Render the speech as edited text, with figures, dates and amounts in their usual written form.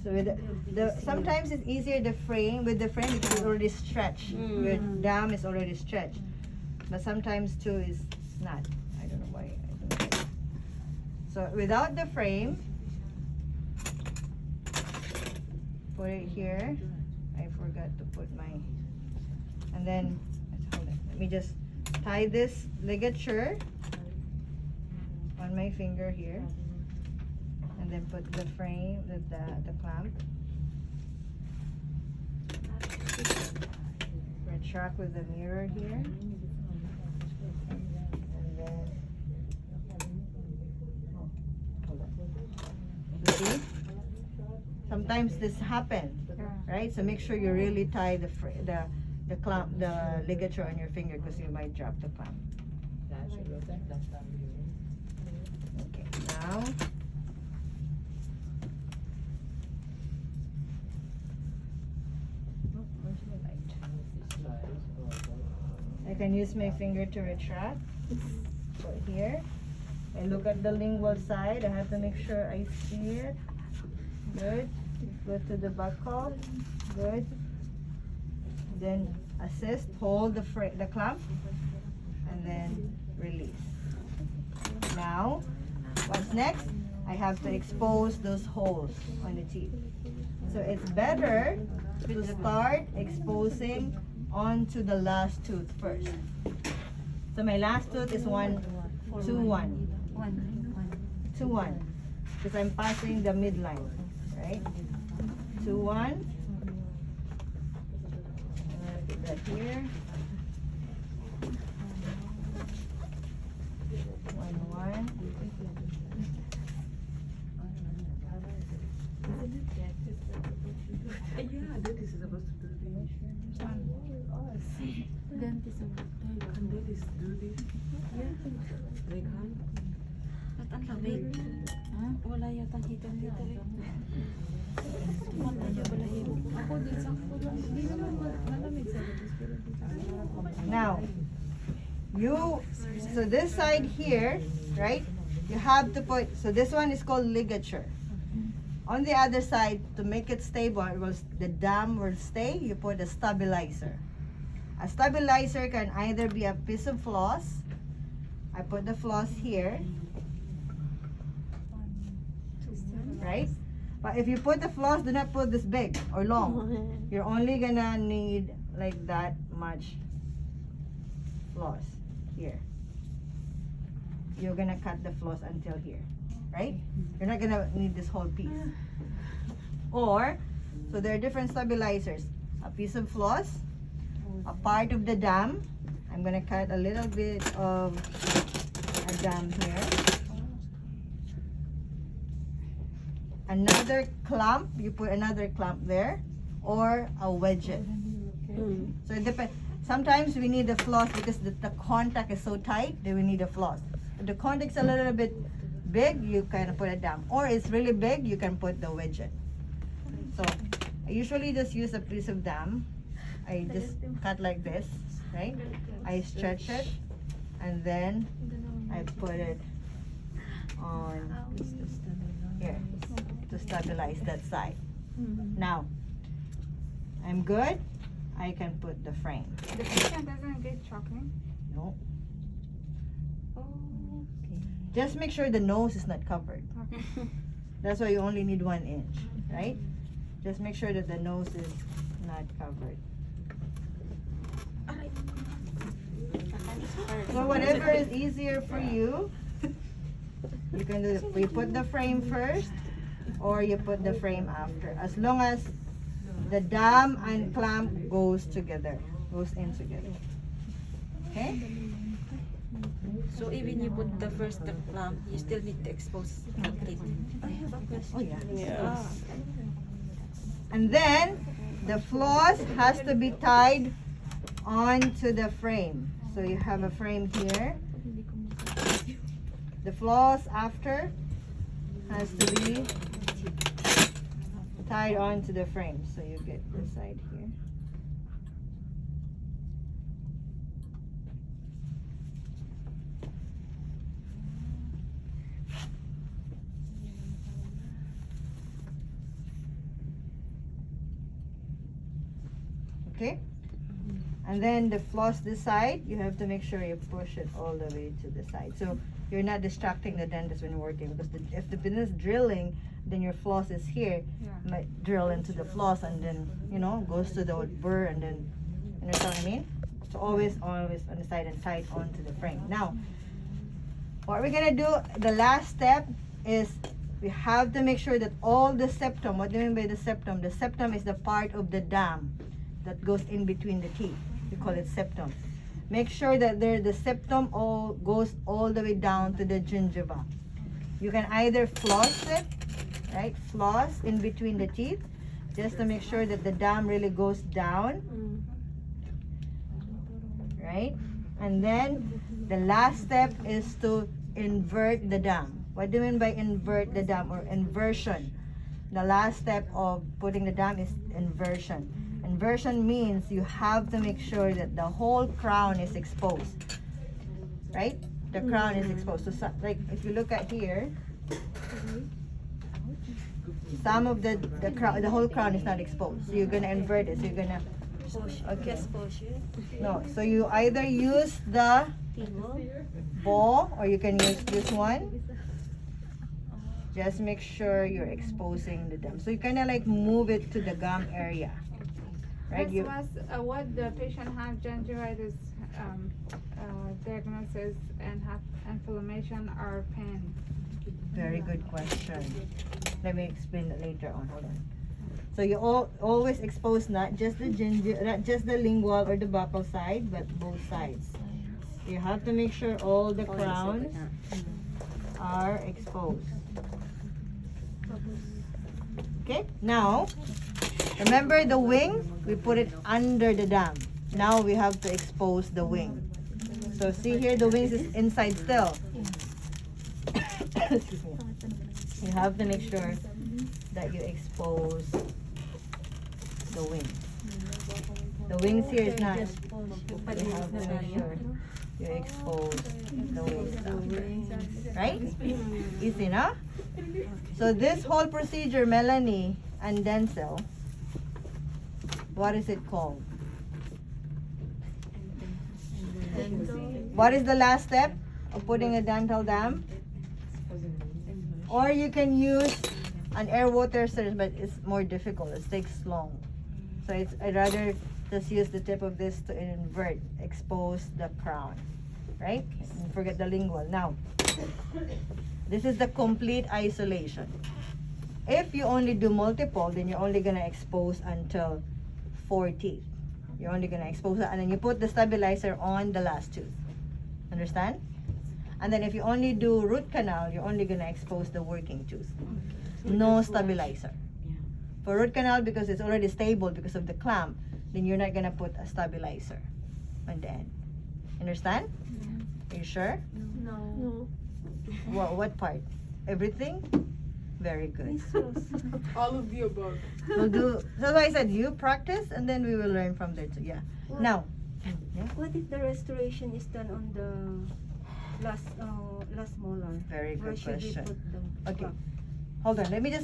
So with sometimes it's easier the frame with the frame because it's already stretched. Your dam is already stretched. But sometimes too is not. I don't know why. I don't know. So without the frame, put it here. I forgot to put my, and then hold it. Let me just tie this ligature on my finger here, and then put the frame, the clamp. Retract with the mirror here, and then hold on. You see? Sometimes this happens, right? So make sure you really tie the clamp, the ligature on your finger, because you might drop the clamp. Okay, now I can use my finger to retract. Put here. I look at the lingual side. I have to make sure I see it. Good. Go to the buckle. Good. Then assist. Hold the clamp, and then release. Now, what's next? I have to expose those holes on the teeth. So it's better to start exposing onto the last tooth first. So my last tooth is 1, 2, 1. 2, 1. Because I'm passing the midline, right? 2, 1. I'm gonna put that here. 1, 1. Yeah, that is supposed to do this. Dentist ang Can dentists do this? Yeah. They can. At ang lamig. Ha? Wala yatang hitan dito eh. Wala yung balahibo. Ako din sa ako lang. Hindi naman malamig sa dentist. Now, so this side here, right? You have to put, so this one is called ligature. On the other side, to make it stable, the dam will stay, you put a stabilizer. A stabilizer can either be a piece of floss. I put the floss here. Right? But if you put the floss, do not put this big or long. You're only gonna need like that much floss here. You're gonna cut the floss until here, right? You're not gonna need this whole piece. Or, so there are different stabilizers. A piece of floss, a part of the dam. I'm gonna cut a little bit of a dam here. Another clamp, you put another clamp there, or a wedget. So it depends. Sometimes we need the floss because the contact is so tight that we need a floss. If the contact's a little bit big, you kind of put it down. Or it's really big, you can put the wedget. So I usually just use a piece of dam. I just cut like this, right? I stretch it, and then I put it on here to stabilize that side. Now, I'm good. I can put the frame. The patient doesn't get choking. No. Oh, Just make sure the nose is not covered. okay. That's why you only need 1 inch, right? Just make sure that the nose is not covered. So whatever is easier for you, you can do it. You put the frame first, or you put the frame after. As long as the dam and clamp goes together, goes in together. Okay? So even you put the first clamp, you still need to expose the teeth. I have a question. Oh yeah. Yeah. And then the floss has to be tied onto the frame. So you have a frame here. The floss after has to be tied onto the frame. So you get this side here. Okay? And then the floss this side, you have to make sure you push it all the way to the side. So you're not distracting the dentist when you're working, because if the dentist is drilling, then your floss is here, Yeah. might drill into the floss and then, you know, goes to the burr and then, you know what I mean? So always on the side and tight onto the frame. Now, what we're gonna do, the last step is we have to make sure that all the septum, what do you mean by the septum? The septum is the part of the dam that goes in between the teeth. We call it septum. Make sure that the septum all goes all the way down to the gingiva. You can either floss it, right? Floss in between the teeth, just to make sure that the dam really goes down, right? And then the last step is to invert the dam. What do you mean by invert the dam or inversion? The last step of putting the dam is inversion. Inversion means you have to make sure that the whole crown is exposed, right? The crown is exposed. So, like if you look at here, some of the crown, the whole crown is not exposed. So you're gonna invert it. So you're gonna, okay. No, so you either use the ball or you can use this one. Just make sure you're exposing the dam. So you kind of like move it to the gum area, right? This was what the patient had gingivitis diagnosis and have inflammation or pain. Very good question. Let me explain it later on. Hold on. So you always expose not just the not just the lingual or the buccal side, but both sides. You have to make sure all the crowns are exposed. Okay, now remember the wing, we put it under the dam. Now we have to expose the wing. So see here, the wings is inside still. Excuse me. You have to make sure that you expose the wings. The wings here is not. You have to make sure you expose the wings. Right? Easy, no? So this whole procedure, Melanie and Denzel, what is it called? What is the last step of putting a dental dam? Or you can use an air water surge, but it's more difficult. It takes long. So I'd rather just use the tip of this to invert, expose the crown, right? And forget the lingual. Now, this is the complete isolation. If you only do multiple, then you're only gonna expose until 4 teeth. You're only gonna expose that, and then you put the stabilizer on the last tooth. Understand? And then if you only do root canal, you're only gonna expose the working tooth. No stabilizer. For root canal, because it's already stable because of the clamp, then you're not gonna put a stabilizer on the end. Understand? Are you sure? No. What part? Everything? Very good. All of the above. We'll do, that's why I said you practice and then we will learn from there too. Yeah. Now, yeah, What if the restoration is done on the last molar? very Where good should we question. put the Okay. clamp? Hold on, let me just